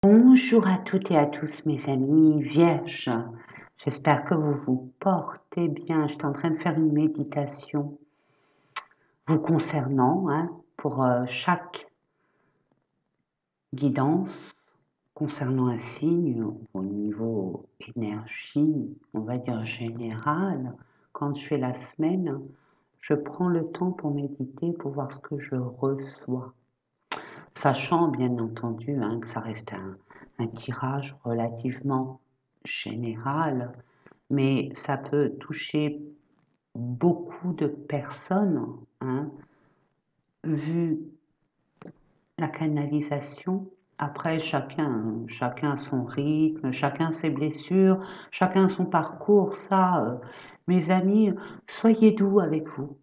Bonjour à toutes et à tous mes amis vierges, j'espère que vous vous portez bien. Je suis en train de faire une méditation vous concernant pour chaque guidance concernant un signe au niveau énergie, on va dire général. Quand je fais la semaine, je prends le temps pour méditer, pour voir ce que je reçois. Sachant bien entendu que ça reste un tirage relativement général, mais ça peut toucher beaucoup de personnes, vu la canalisation. Après, chacun son rythme, chacun ses blessures, chacun son parcours. Ça, mes amis, soyez doux avec vous.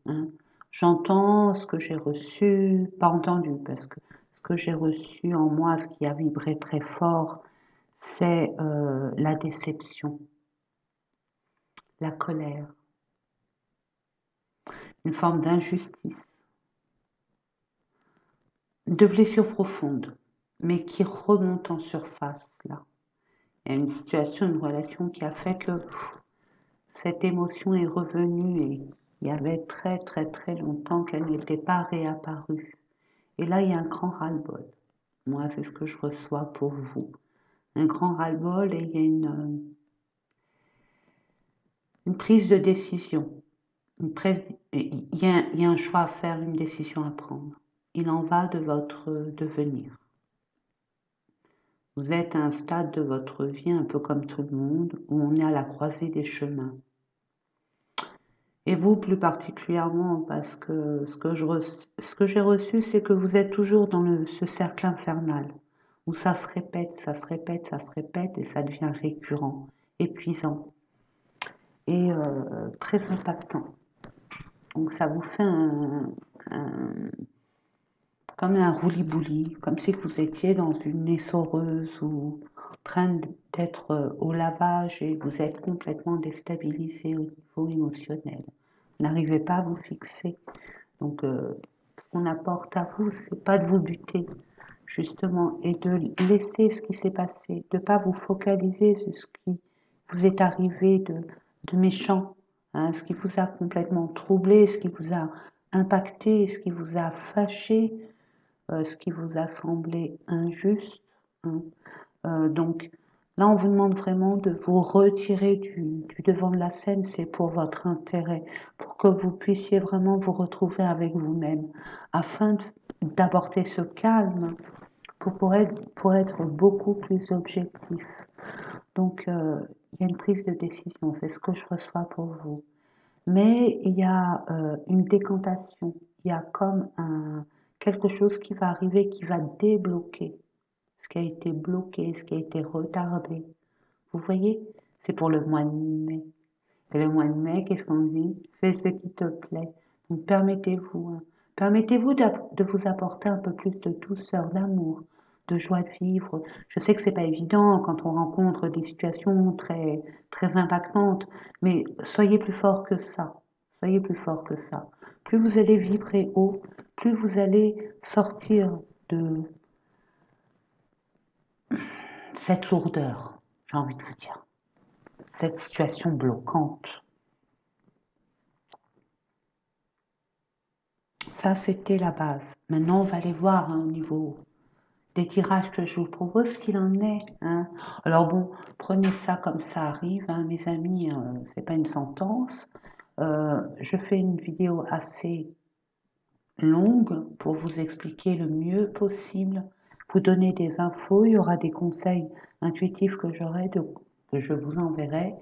J'entends ce que j'ai reçu, pas entendu, parce que ce que j'ai reçu en moi, ce qui a vibré très fort, c'est la déception, la colère, une forme d'injustice, de blessure profonde, mais qui remonte en surface là. Il y a une situation, une relation qui a fait que cette émotion est revenue et il y avait très très très longtemps qu'elle n'était pas réapparue. Et là, il y a un grand ras-le-bol. Moi, c'est ce que je reçois pour vous. Un grand ras-le-bol et il y a une prise de décision. Il y a un choix à faire, une décision à prendre. Il en va de votre devenir. Vous êtes à un stade de votre vie, un peu comme tout le monde, où on est à la croisée des chemins. Et vous plus particulièrement, parce que ce que j'ai reçu, c'est que vous êtes toujours dans ce cercle infernal, où ça se répète, ça se répète, ça se répète, et ça devient récurrent, épuisant, et très impactant. Donc ça vous fait comme un roulis-bouli, comme si vous étiez dans une essoreuse ou en train d'être au lavage et vous êtes complètement déstabilisé au niveau émotionnel. Vous n'arrivez pas à vous fixer. Donc, ce qu'on apporte à vous, c'est pas de vous buter, justement, et de laisser ce qui s'est passé, de pas vous focaliser sur ce qui vous est arrivé de méchant, ce qui vous a complètement troublé, ce qui vous a impacté, ce qui vous a fâché, ce qui vous a semblé injuste. Donc là, on vous demande vraiment de vous retirer du devant de la scène, c'est pour votre intérêt, pour que vous puissiez vraiment vous retrouver avec vous-même, afin d'apporter ce calme pour être beaucoup plus objectif. Donc, il y a une prise de décision, c'est ce que je reçois pour vous. Mais il y a une décantation, il y a comme quelque chose qui va arriver, qui va débloquer ce qui a été bloqué, ce qui a été retardé. Vous voyez, c'est pour le mois de mai. Et le mois de mai, qu'est-ce qu'on dit? Fais ce qui te plaît. Donc permettez-vous de vous apporter un peu plus de douceur, d'amour, de joie de vivre. Je sais que c'est pas évident quand on rencontre des situations très très impactantes, mais soyez plus fort que ça. Soyez plus fort que ça. Plus vous allez vibrer haut, plus vous allez sortir de cette lourdeur, j'ai envie de vous dire, cette situation bloquante. Ça, c'était la base. Maintenant, on va aller voir au niveau des tirages que je vous propose ce qu'il en est. Alors bon, prenez ça comme ça arrive, mes amis, c'est pas une sentence. Je fais une vidéo assez longue pour vous expliquer le mieux possible, vous donner des infos, il y aura des conseils intuitifs que que je vous enverrai.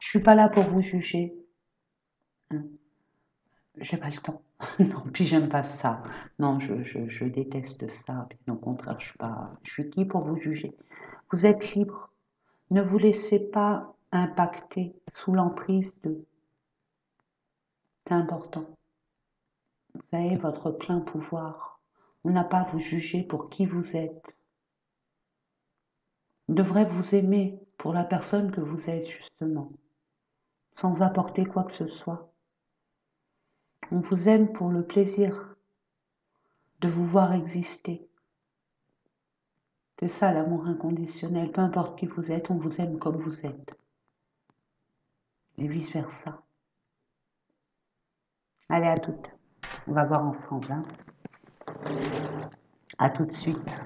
Je suis pas là pour vous juger, hein. J'ai pas le temps. Non, puis j'aime pas ça. Non, je déteste ça. Bien au contraire, je suis qui pour vous juger? Vous êtes libre. Ne vous laissez pas impacter sous l'emprise de. C'est important. Vous avez votre plein pouvoir. On n'a pas à vous juger pour qui vous êtes. On devrait vous aimer pour la personne que vous êtes, justement, sans apporter quoi que ce soit. On vous aime pour le plaisir de vous voir exister. C'est ça l'amour inconditionnel. Peu importe qui vous êtes, on vous aime comme vous êtes. Et vice-versa. Allez, à toutes. On va voir ensemble. Hein. À tout de suite.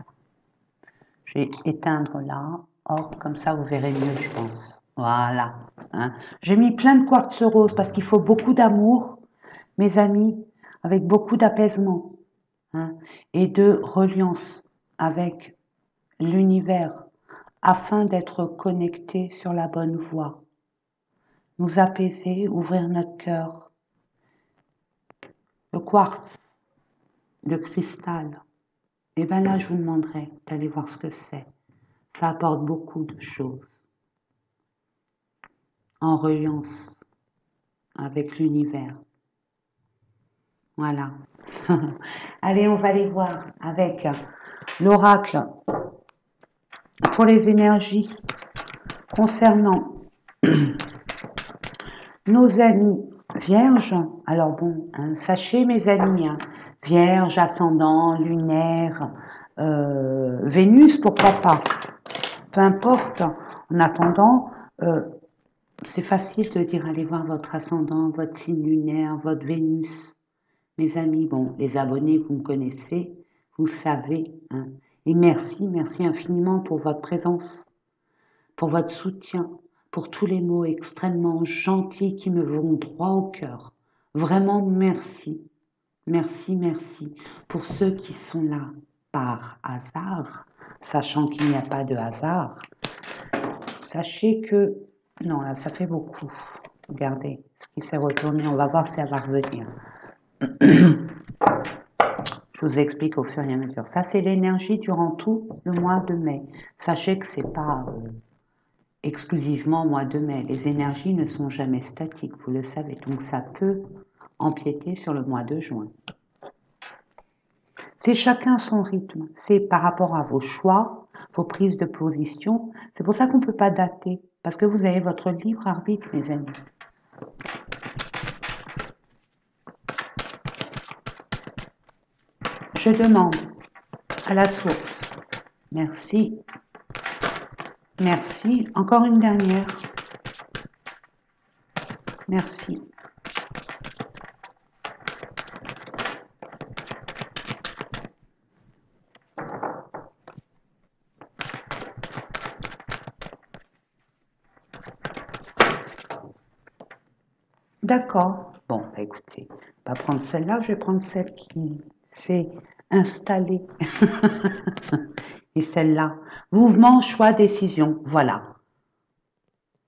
Je vais éteindre là. Hop, comme ça vous verrez mieux, je pense. Voilà. Hein. J'ai mis plein de quartz rose parce qu'il faut beaucoup d'amour, mes amis, avec beaucoup d'apaisement. Hein, et de reliance avec l'univers afin d'être connecté sur la bonne voie. Nous apaiser, ouvrir notre cœur. Le quartz, le cristal, et bien là je vous demanderai d'aller voir ce que c'est. Ça apporte beaucoup de choses en reliance avec l'univers. Voilà. Allez, on va aller voir avec l'oracle pour les énergies concernant nos amis vierges. Alors bon, hein, sachez mes amis, hein, vierge, ascendant, lunaire, Vénus, pourquoi pas. Peu importe. En attendant, c'est facile de dire allez voir votre ascendant, votre signe lunaire, votre Vénus. Mes amis, bon, les abonnés, vous me connaissez, vous savez. Hein. Et merci, merci infiniment pour votre présence, pour votre soutien, pour tous les mots extrêmement gentils qui me vont droit au cœur. Vraiment, merci. Merci, merci. Pour ceux qui sont là par hasard, sachant qu'il n'y a pas de hasard, sachez que... Non, là, ça fait beaucoup. Regardez, ce qui s'est retourné, on va voir si ça va revenir. Je vous explique au fur et à mesure. Ça, c'est l'énergie durant tout le mois de mai. Sachez que c'est pas exclusivement au mois de mai. Les énergies ne sont jamais statiques, vous le savez. Donc, ça peut empiéter sur le mois de juin. C'est chacun son rythme. C'est par rapport à vos choix, vos prises de position. C'est pour ça qu'on ne peut pas dater. Parce que vous avez votre libre arbitre, mes amis. Je demande à la source. Merci. Merci. Encore une dernière. Merci. D'accord. Bon, bah écoutez, je vais pas prendre celle-là, je vais prendre celle qui s'est installée. Et celle-là. Mouvement, choix, décision. Voilà.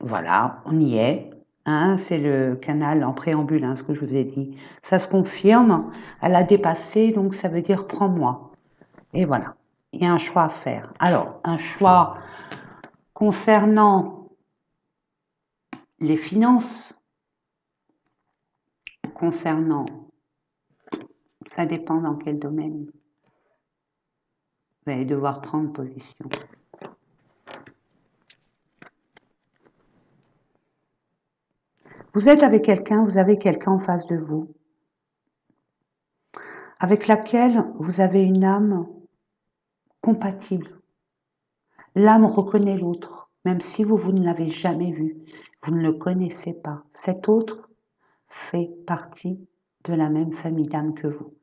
Voilà, on y est. Hein, c'est le canal en préambule, hein, ce que je vous ai dit. Ça se confirme. Elle a dépassé, donc ça veut dire prends-moi. Et voilà. Il y a un choix à faire. Alors, un choix concernant les finances, concernant, ça dépend dans quel domaine. Vous allez devoir prendre position. Vous êtes avec quelqu'un, vous avez quelqu'un en face de vous, avec laquelle vous avez une âme compatible. L'âme reconnaît l'autre, même si vous ne l'avez jamais vu, vous ne le connaissez pas. Cet autre fait partie de la même famille d'âme que vous.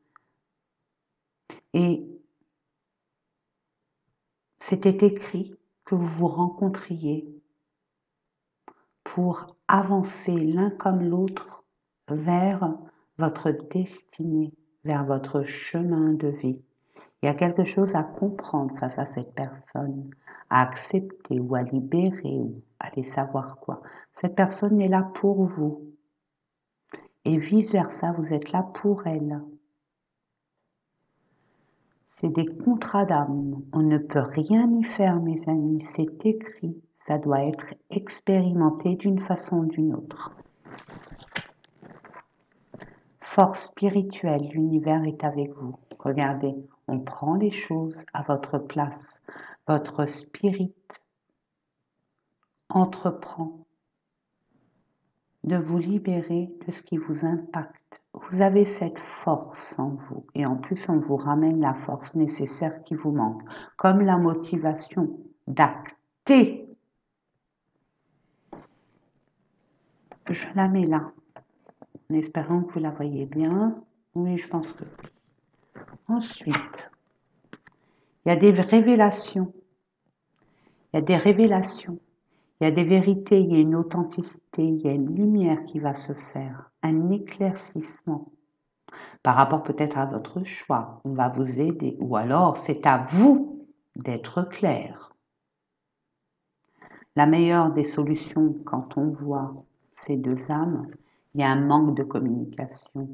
Et c'était écrit que vous vous rencontriez pour avancer l'un comme l'autre vers votre destinée, vers votre chemin de vie. Il y a quelque chose à comprendre face à cette personne, à accepter ou à libérer ou à aller savoir quoi. Cette personne est là pour vous. Et vice-versa, vous êtes là pour elle. C'est des contrats d'âme. On ne peut rien y faire, mes amis. C'est écrit. Ça doit être expérimenté d'une façon ou d'une autre. Force spirituelle, l'univers est avec vous. Regardez, on prend les choses à votre place. Votre spirit entreprend de vous libérer de ce qui vous impacte, vous avez cette force en vous, et en plus on vous ramène la force nécessaire qui vous manque, comme la motivation d'acter. Je la mets là, en espérant que vous la voyez bien. Oui, je pense que oui. Ensuite, il y a des révélations, il y a des révélations, il y a des vérités, il y a une authenticité, il y a une lumière qui va se faire, un éclaircissement par rapport peut-être à votre choix. On va vous aider, ou alors c'est à vous d'être clair. La meilleure des solutions quand on voit ces deux âmes, il y a un manque de communication.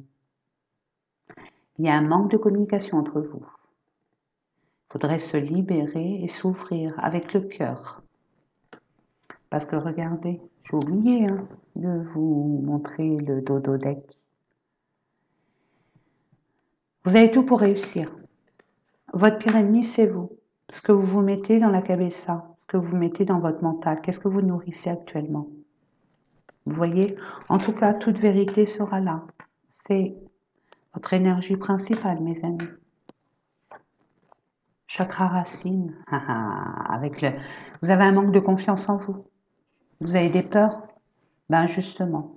Il y a un manque de communication entre vous. Il faudrait se libérer et s'ouvrir avec le cœur. Parce que regardez, j'ai oublié de vous montrer le dodo deck. Vous avez tout pour réussir. Votre pire ennemi, c'est vous. Ce que vous vous mettez dans la cabessa, ce que vous mettez dans votre mental, qu'est-ce que vous nourrissez actuellement? Vous voyez? En tout cas, toute vérité sera là. C'est votre énergie principale, mes amis. Chakra racine, avec le... Vous avez un manque de confiance en vous. Vous avez des peurs? Ben justement.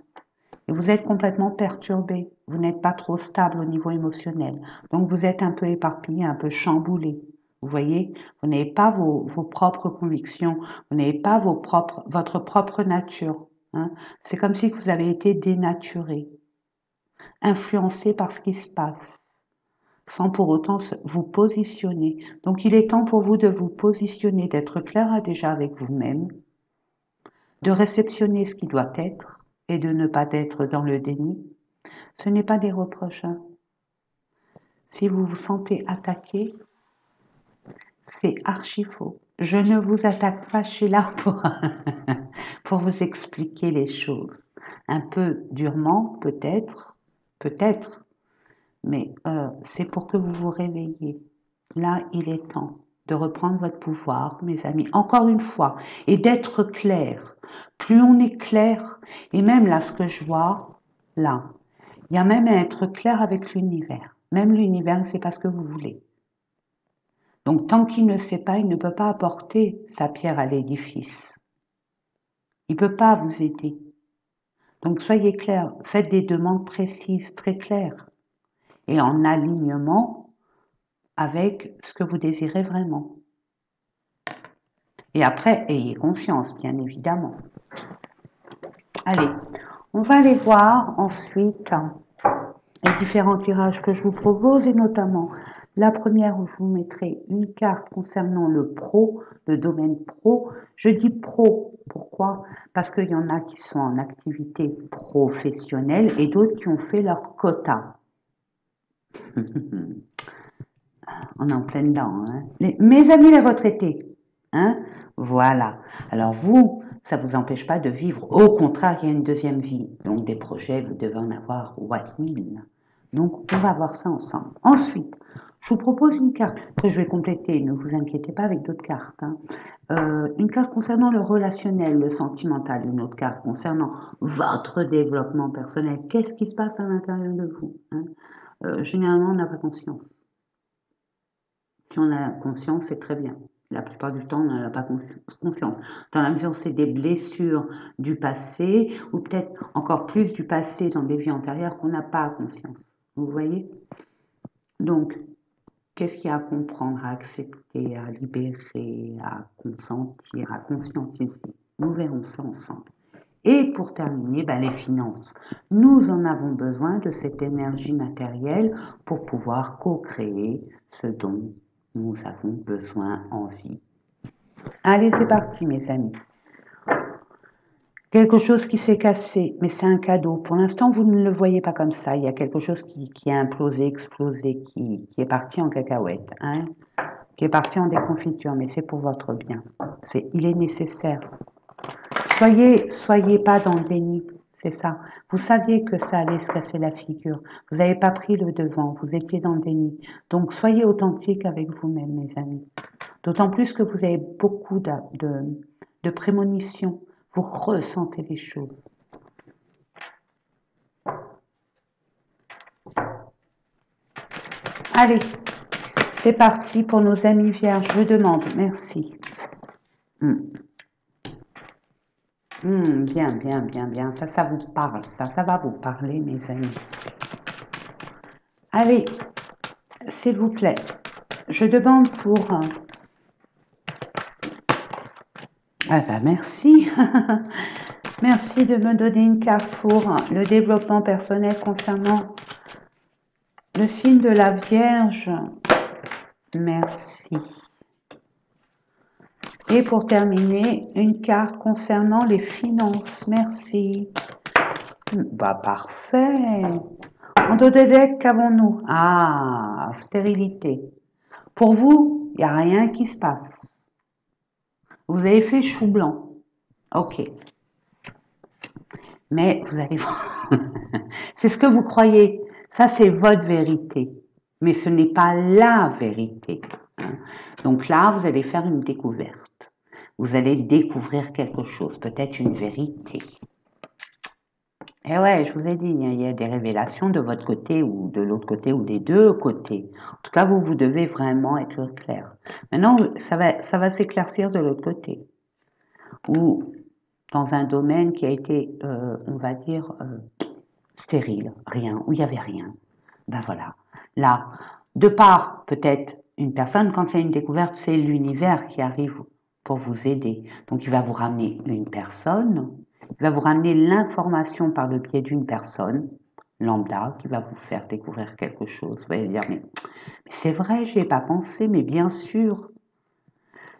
Et vous êtes complètement perturbé. Vous n'êtes pas trop stable au niveau émotionnel. Donc vous êtes un peu éparpillé, un peu chamboulé. Vous voyez, vous n'avez pas vos propres convictions, vous n'avez pas votre propre nature. C'est comme si vous avez été dénaturé, influencé par ce qui se passe, sans pour autant vous positionner. Donc il est temps pour vous de vous positionner, d'être clair déjà avec vous-même, de réceptionner ce qui doit être et de ne pas être dans le déni. Ce n'est pas des reproches. Si vous vous sentez attaqué, c'est archi faux. Je ne vous attaque pas, je suis là pour vous expliquer les choses. Un peu durement, peut-être, mais c'est pour que vous vous réveilliez. Là, il est temps de reprendre votre pouvoir, mes amis, encore une fois, et d'être clair. Plus on est clair, et même là, ce que je vois, là, il y a même à être clair avec l'univers. Même l'univers, c'est pas ce que vous voulez. Donc, tant qu'il ne sait pas, il ne peut pas apporter sa pierre à l'édifice. Il ne peut pas vous aider. Donc, soyez clair, faites des demandes précises, très claires, et en alignement avec ce que vous désirez vraiment. Et après, ayez confiance, bien évidemment. Allez, on va aller voir ensuite les différents tirages que je vous propose, et notamment la première où je vous mettrai une carte concernant le pro, le domaine pro. Je dis pro, pourquoi? Parce qu'il y en a qui sont en activité professionnelle et d'autres qui ont fait leur quota. On est en pleine dedans. Mes amis les retraités, voilà. Alors vous, ça ne vous empêche pas de vivre. Au contraire, il y a une deuxième vie. Donc des projets, vous devez en avoir what mille. Donc on va voir ça ensemble. Ensuite, je vous propose une carte que je vais compléter, ne vous inquiétez pas, avec d'autres cartes. Une carte concernant le relationnel, le sentimental, une autre carte concernant votre développement personnel. Qu'est-ce qui se passe à l'intérieur de vous? Généralement, on n'a pas conscience. Si on a conscience, c'est très bien. La plupart du temps, on n'en a pas conscience. Dans la mesure où c'est des blessures du passé, ou peut-être encore plus du passé dans des vies antérieures qu'on n'a pas conscience. Vous voyez? Donc, qu'est-ce qu'il y a à comprendre, à accepter, à libérer, à consentir, à conscientiser? Nous verrons ça ensemble. Et pour terminer, les finances. Nous en avons besoin de cette énergie matérielle pour pouvoir co-créer ce dont nous avons besoin en vie. Allez, c'est parti, mes amis. Quelque chose qui s'est cassé, mais c'est un cadeau. Pour l'instant, vous ne le voyez pas comme ça. Il y a quelque chose qui a implosé, explosé, qui est parti en cacahuète, qui est parti en déconfiture, mais c'est pour votre bien. Il est nécessaire. Soyez pas dans le déni, c'est ça. Vous saviez que ça allait se casser la figure. Vous n'avez pas pris le devant, vous étiez dans le déni. Donc soyez authentique avec vous-même, mes amis. D'autant plus que vous avez beaucoup de prémonitions. Vous ressentez les choses. Allez, c'est parti pour nos amis vierges. Je demande, merci. Bien, bien, bien, bien. Ça vous parle, ça va vous parler, mes amis. Allez, s'il vous plaît, je demande pour... Ah ben merci. Merci de me donner une carte pour le développement personnel concernant le signe de la Vierge. Merci. Et pour terminer, une carte concernant les finances. Merci. Bah parfait. En dos de deck, qu'avons-nous? Ah, stérilité. Pour vous, il n'y a rien qui se passe. Vous avez fait chou blanc. Ok. Mais vous allez voir. C'est ce que vous croyez. Ça, c'est votre vérité. Mais ce n'est pas la vérité. Donc là, vous allez faire une découverte. Vous allez découvrir quelque chose, peut-être une vérité. Et ouais, je vous ai dit, il y a des révélations de votre côté ou de l'autre côté ou des deux côtés. En tout cas, vous devez vraiment être clair. Maintenant, ça va s'éclaircir de l'autre côté. Ou dans un domaine qui a été, on va dire, stérile, rien, où il n'y avait rien. Ben voilà. Là, de part, peut-être, une personne, quand il y a une découverte, c'est l'univers qui arrive pour vous aider. Donc, il va vous ramener une personne, il va vous ramener l'information par le biais d'une personne, lambda, qui va vous faire découvrir quelque chose. Vous allez dire, mais c'est vrai, j'y ai pas pensé, mais bien sûr.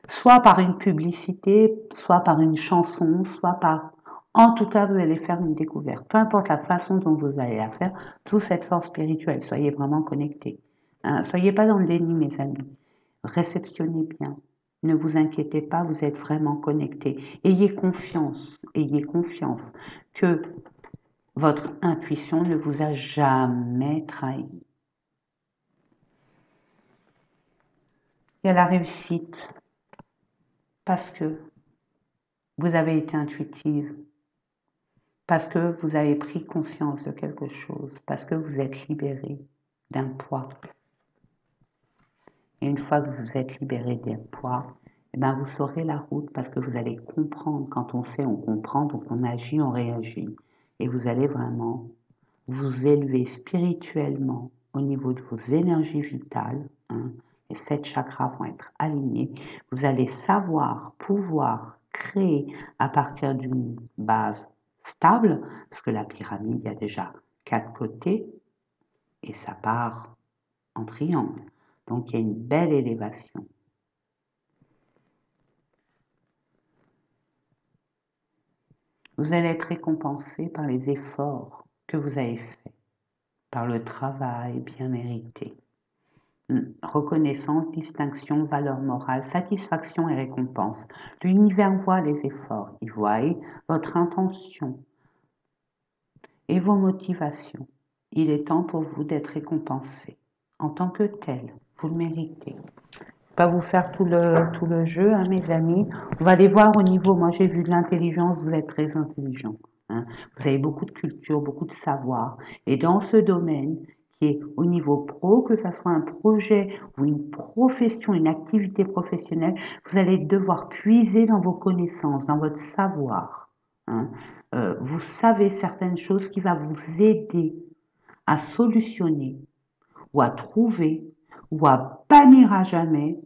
Soit par une publicité, soit par une chanson, soit par... En tout cas, vous allez faire une découverte. Peu importe la façon dont vous allez la faire, toute cette force spirituelle, soyez vraiment connectés. Hein, soyez pas dans le déni, mes amis. Réceptionnez bien. Ne vous inquiétez pas, vous êtes vraiment connectés. Ayez confiance que votre intuition ne vous a jamais trahi. Il y a la réussite parce que vous avez été intuitive, parce que vous avez pris conscience de quelque chose, parce que vous êtes libéré d'un poids. Et une fois que vous êtes libéré d'un poids, eh ben vous saurez la route parce que vous allez comprendre. Quand on sait, on comprend, donc on agit, on réagit. Et vous allez vraiment vous élever spirituellement au niveau de vos énergies vitales. Hein, les 7 chakras vont être alignés. Vous allez savoir, pouvoir créer à partir d'une base stable, parce que la pyramide, il y a déjà 4 côtés et ça part en triangle. Donc il y a une belle élévation. Vous allez être récompensé par les efforts que vous avez faits, par le travail bien mérité. Reconnaissance, distinction, valeur morale, satisfaction et récompense. L'univers voit les efforts, il voit votre intention et vos motivations. Il est temps pour vous d'être récompensé en tant que tel. Vous le méritez. Pas vous faire tout le jeu, hein, mes amis. On va aller voir au niveau, moi j'ai vu de l'intelligence, vous êtes très intelligent. Hein. Vous avez beaucoup de culture, beaucoup de savoir. Et dans ce domaine, qui est au niveau pro, que ce soit un projet ou une profession, une activité professionnelle, vous allez devoir puiser dans vos connaissances, dans votre savoir. Hein. Vous savez certaines choses qui vont vous aider à solutionner ou à trouver ou à bannir à jamais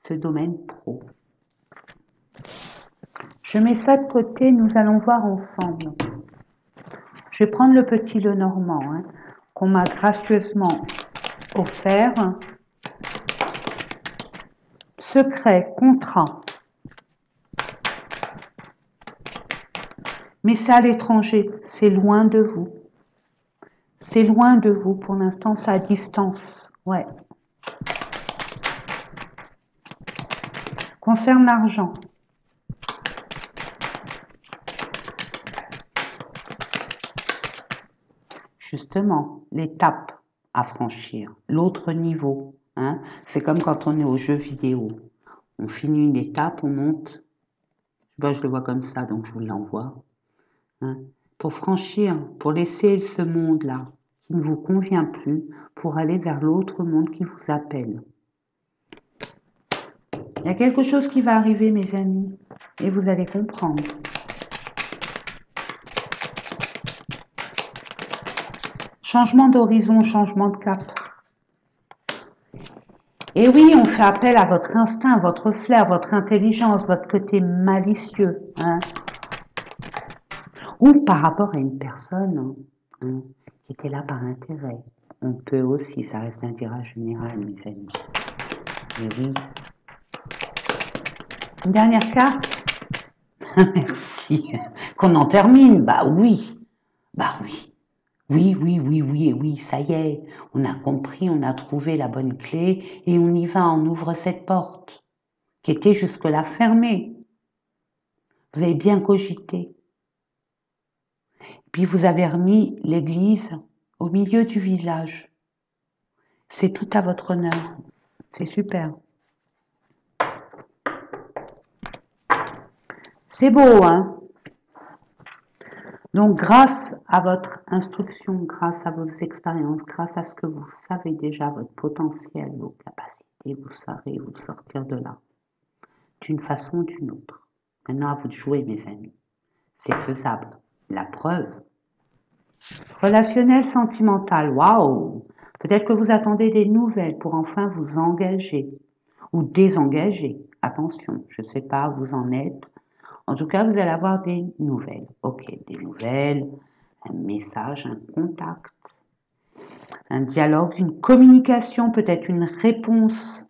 ce domaine pro. Je mets ça de côté, nous allons voir ensemble. Je vais prendre le petit Lenormand hein, qu'on m'a gracieusement offert. Secret, contrat. Mais c'est à l'étranger, c'est loin de vous. C'est loin de vous, pour l'instant, c'est à distance. Ouais. Concerne l'argent. Justement, l'étape à franchir, l'autre niveau. Hein, c'est comme quand on est aux jeux vidéo. On finit une étape, on monte. Ben, je le vois comme ça, donc je vous l'envoie. Hein, pour franchir, pour laisser ce monde-là, qui ne vous convient plus pour aller vers l'autre monde qui vous appelle. Il y a quelque chose qui va arriver, mes amis, et vous allez comprendre. Changement d'horizon, changement de cap. Et oui, on fait appel à votre instinct, votre flair, votre intelligence, votre côté malicieux. Hein. Ou par rapport à une personne hein, qui était là par intérêt. On peut aussi, ça reste un tirage général, mes amis. Et oui. Une dernière carte. Merci. Qu'on en termine. Bah oui. Bah oui. Oui, oui, oui, oui, et oui, ça y est. On a compris, on a trouvé la bonne clé et on y va, on ouvre cette porte qui était jusque-là fermée. Vous avez bien cogité. Puis vous avez remis l'église au milieu du village. C'est tout à votre honneur. C'est super. C'est beau, hein? Donc, grâce à votre instruction, grâce à vos expériences, grâce à ce que vous savez déjà, votre potentiel, vos capacités, vous saurez vous sortir de là, d'une façon ou d'une autre. Maintenant, à vous de jouer, mes amis. C'est faisable. La preuve. Relationnel, sentimental. Waouh! Peut-être que vous attendez des nouvelles pour enfin vous engager ou désengager. Attention, je ne sais pas où vous en êtes. En tout cas, vous allez avoir des nouvelles. Ok, des nouvelles, un message, un contact, un dialogue, une communication, peut-être une réponse.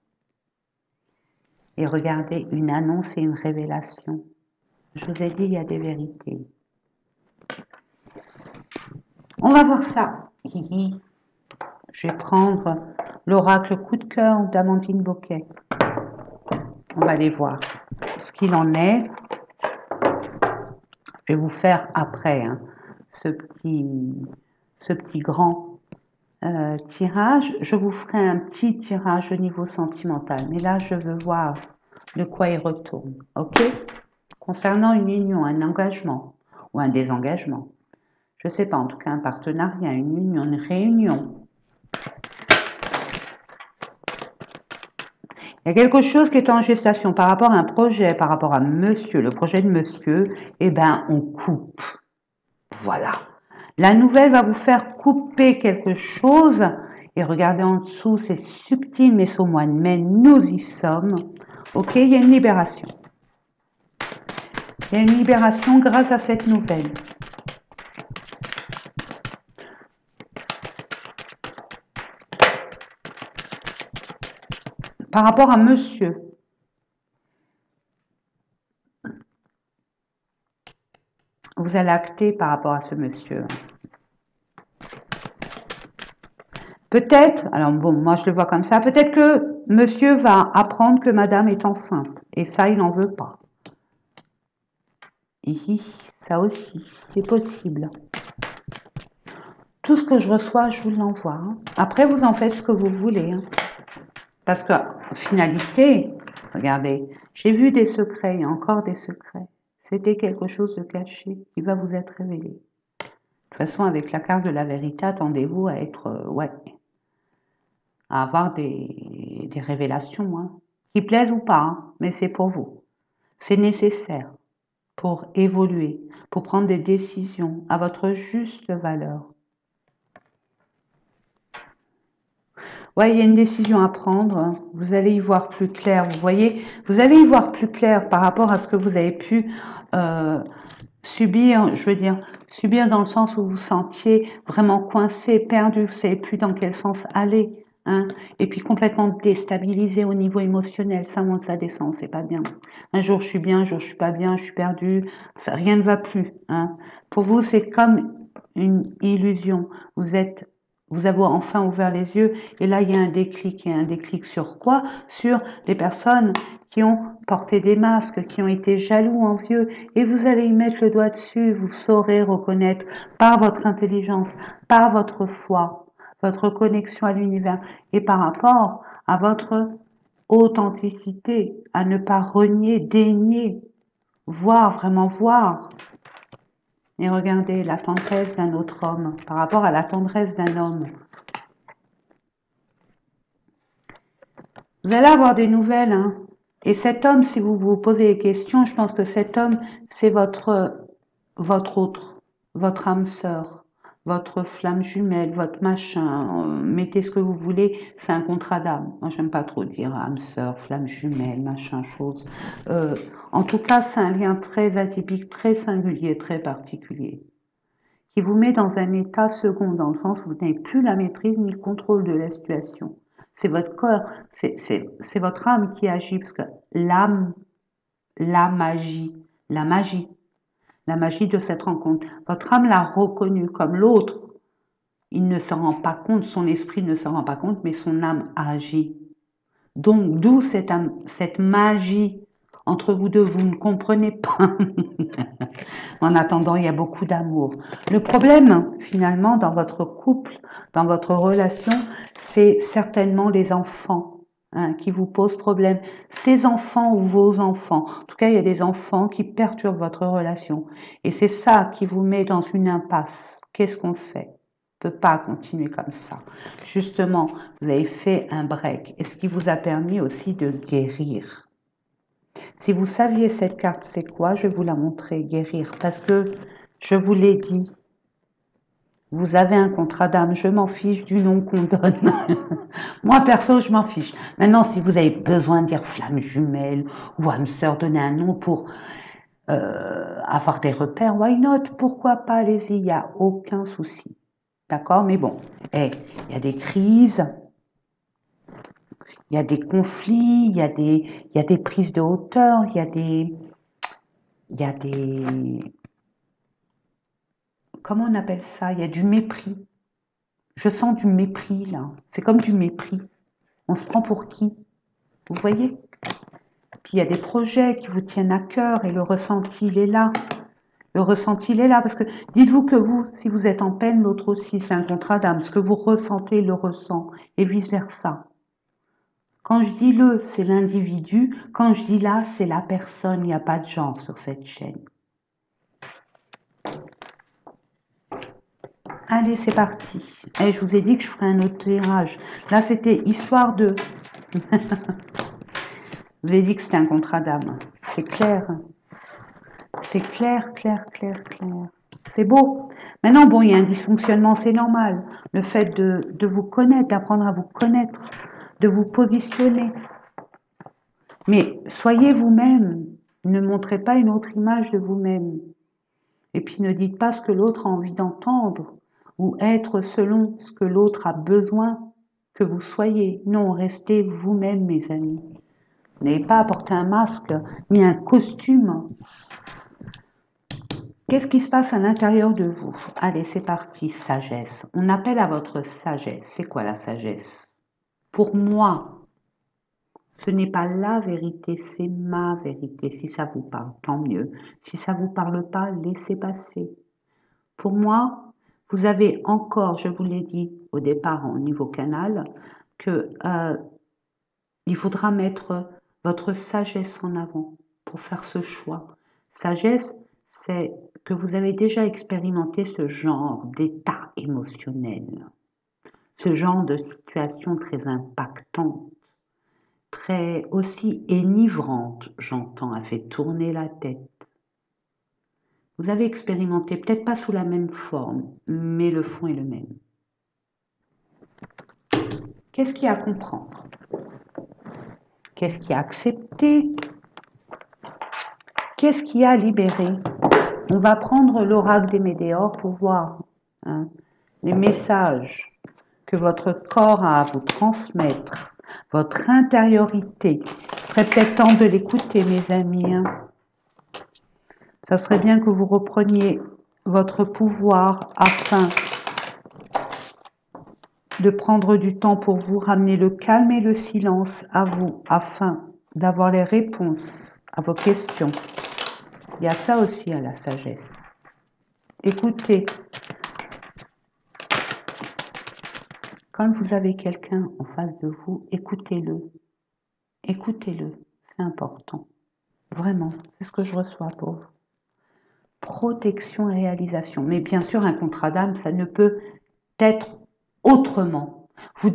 Et regardez, une annonce et une révélation. Je vous ai dit, il y a des vérités. On va voir ça. Je vais prendre l'oracle coup de cœur d'Amandine Boquet. On va aller voir ce qu'il en est. Je vais vous faire après hein, ce petit grand tirage. Je vous ferai un petit tirage au niveau sentimental. Mais là, je veux voir de quoi il retourne. OK? Concernant une union, un engagement ou un désengagement. Je ne sais pas, en tout cas un partenariat, une union, une réunion. Il y a quelque chose qui est en gestation par rapport à un projet, par rapport à monsieur, le projet de monsieur, eh bien, on coupe. Voilà. La nouvelle va vous faire couper quelque chose. Et regardez en dessous, c'est subtil, mais c'est au mois de mai, nous y sommes. OK, il y a une libération. Il y a une libération grâce à cette nouvelle. Par rapport à monsieur. Vous allez acter par rapport à ce monsieur. Peut-être, alors bon, moi je le vois comme ça, peut-être que monsieur va apprendre que madame est enceinte. Et ça, il n'en veut pas. Hihi, ça aussi, c'est possible. Tout ce que je reçois, je vous l'envoie. Hein. Après, vous en faites ce que vous voulez. Hein. Parce que, finalité, regardez, j'ai vu des secrets, il y a encore des secrets. C'était quelque chose de caché qui va vous être révélé. De toute façon, avec la carte de la vérité, attendez-vous à être, à avoir des révélations, hein, qui plaisent ou pas, hein, mais c'est pour vous. C'est nécessaire pour évoluer, pour prendre des décisions à votre juste valeur. Ouais, il y a une décision à prendre. Vous allez y voir plus clair. Vous voyez, vous allez y voir plus clair par rapport à ce que vous avez pu subir. Je veux dire, subir dans le sens où vous vous sentiez vraiment coincé, perdu. Vous ne savez plus dans quel sens aller. Hein, et puis complètement déstabilisé au niveau émotionnel. Ça monte, ça descend. C'est pas bien. Un jour je suis bien, un jour je suis pas bien, je suis perdu. Ça, rien ne va plus. Hein. Pour vous, c'est comme une illusion. Vous avez enfin ouvert les yeux et là il y a un déclic. Et un déclic sur quoi? Sur les personnes qui ont porté des masques, qui ont été jaloux, envieux, et vous allez y mettre le doigt dessus, vous saurez reconnaître par votre intelligence, par votre foi, votre connexion à l'univers et par rapport à votre authenticité, à ne pas renier, dénier, voir, vraiment voir. Et regardez la tendresse d'un autre homme par rapport à la tendresse d'un homme. Vous allez avoir des nouvelles, hein. Et cet homme, si vous vous posez des questions, je pense que cet homme, c'est votre autre, votre âme sœur, votre flamme jumelle, votre machin. Mettez ce que vous voulez, c'est un contrat d'âme. Moi, j'aime pas trop dire âme sœur, flamme jumelle, machin, chose. En tout cas, c'est un lien très atypique, très singulier, très particulier, qui vous met dans un état second, dans le sens où vous n'avez plus la maîtrise ni le contrôle de la situation. C'est votre corps, c'est votre âme qui agit, parce que l'âme, la magie, la magie, la magie de cette rencontre, votre âme l'a reconnue comme l'autre. Il ne s'en rend pas compte, son esprit ne s'en rend pas compte, mais son âme agit. Donc, d'où cette magie entre vous deux, vous ne comprenez pas. En attendant, il y a beaucoup d'amour. Le problème, finalement, dans votre couple, dans votre relation, c'est certainement les enfants, hein, qui vous posent problème. Ces enfants ou vos enfants. En tout cas, il y a des enfants qui perturbent votre relation. Et c'est ça qui vous met dans une impasse. Qu'est-ce qu'on fait? On ne peut pas continuer comme ça. Justement, vous avez fait un break. Et ce qui vous a permis aussi de guérir. Si vous saviez cette carte, c'est quoi? Je vais vous la montrer, guérir. Parce que, je vous l'ai dit, vous avez un contrat d'âme. Je m'en fiche du nom qu'on donne. Moi, perso, je m'en fiche. Maintenant, si vous avez besoin de dire flamme jumelle ou âme sœur, donner un nom pour avoir des repères, why not? Pourquoi pas? Allez-y, il n'y a aucun souci. D'accord? Mais bon, il y a des crises. Il y a des conflits, il y a des prises de hauteur, il y a des, comment on appelle ça? Il y a du mépris. Je sens du mépris là. C'est comme du mépris. On se prend pour qui? Vous voyez? Puis il y a des projets qui vous tiennent à cœur et le ressenti, il est là. Le ressenti, il est là parce que dites-vous que vous, si vous êtes en peine, l'autre aussi, c'est un contrat d'âme. Ce que vous ressentez, il le ressent et vice-versa. Quand je dis le, c'est l'individu. Quand je dis là, c'est la personne. Il n'y a pas de genre sur cette chaîne. Allez, c'est parti. Et je vous ai dit que je ferai un autre tirage. Là, c'était histoire de... Je vous ai dit que c'était un contrat d'âme. C'est clair. C'est clair, clair, clair, clair. C'est beau. Maintenant, bon, il y a un dysfonctionnement, c'est normal. Le fait de vous connaître, d'apprendre à vous connaître, de vous positionner. Mais soyez vous-même. Ne montrez pas une autre image de vous-même. Et puis ne dites pas ce que l'autre a envie d'entendre ou être selon ce que l'autre a besoin que vous soyez. Non, restez vous-même, mes amis. N'ayez pas à porter un masque ni un costume. Qu'est-ce qui se passe à l'intérieur de vous? Allez, c'est parti, sagesse. On appelle à votre sagesse. C'est quoi la sagesse? Pour moi, ce n'est pas la vérité, c'est ma vérité. Si ça vous parle, tant mieux. Si ça ne vous parle pas, laissez passer. Pour moi, vous avez encore, je vous l'ai dit au départ au niveau canal, que il faudra mettre votre sagesse en avant pour faire ce choix. Sagesse, c'est que vous avez déjà expérimenté ce genre d'état émotionnel, ce genre de situation très impactante, très aussi énivrante, j'entends, a fait tourner la tête. Vous avez expérimenté, peut-être pas sous la même forme, mais le fond est le même. Qu'est-ce qu'il y a à comprendre? Qu'est-ce qu'il y a à accepter? Qu'est-ce qu'il y a à libérer? On va prendre l'oracle des météores pour voir les messages que votre corps a à vous transmettre, votre intériorité. Ce serait peut-être temps de l'écouter, mes amis. Ça serait bien que vous repreniez votre pouvoir afin de prendre du temps pour vous, ramener le calme et le silence à vous, afin d'avoir les réponses à vos questions. Il y a ça aussi à la sagesse. Écoutez, quand vous avez quelqu'un en face de vous, écoutez-le. Écoutez-le, c'est important. Vraiment, c'est ce que je reçois pour vous. protection et réalisation. Mais bien sûr, un contrat d'âme, ça ne peut être autrement. Vous,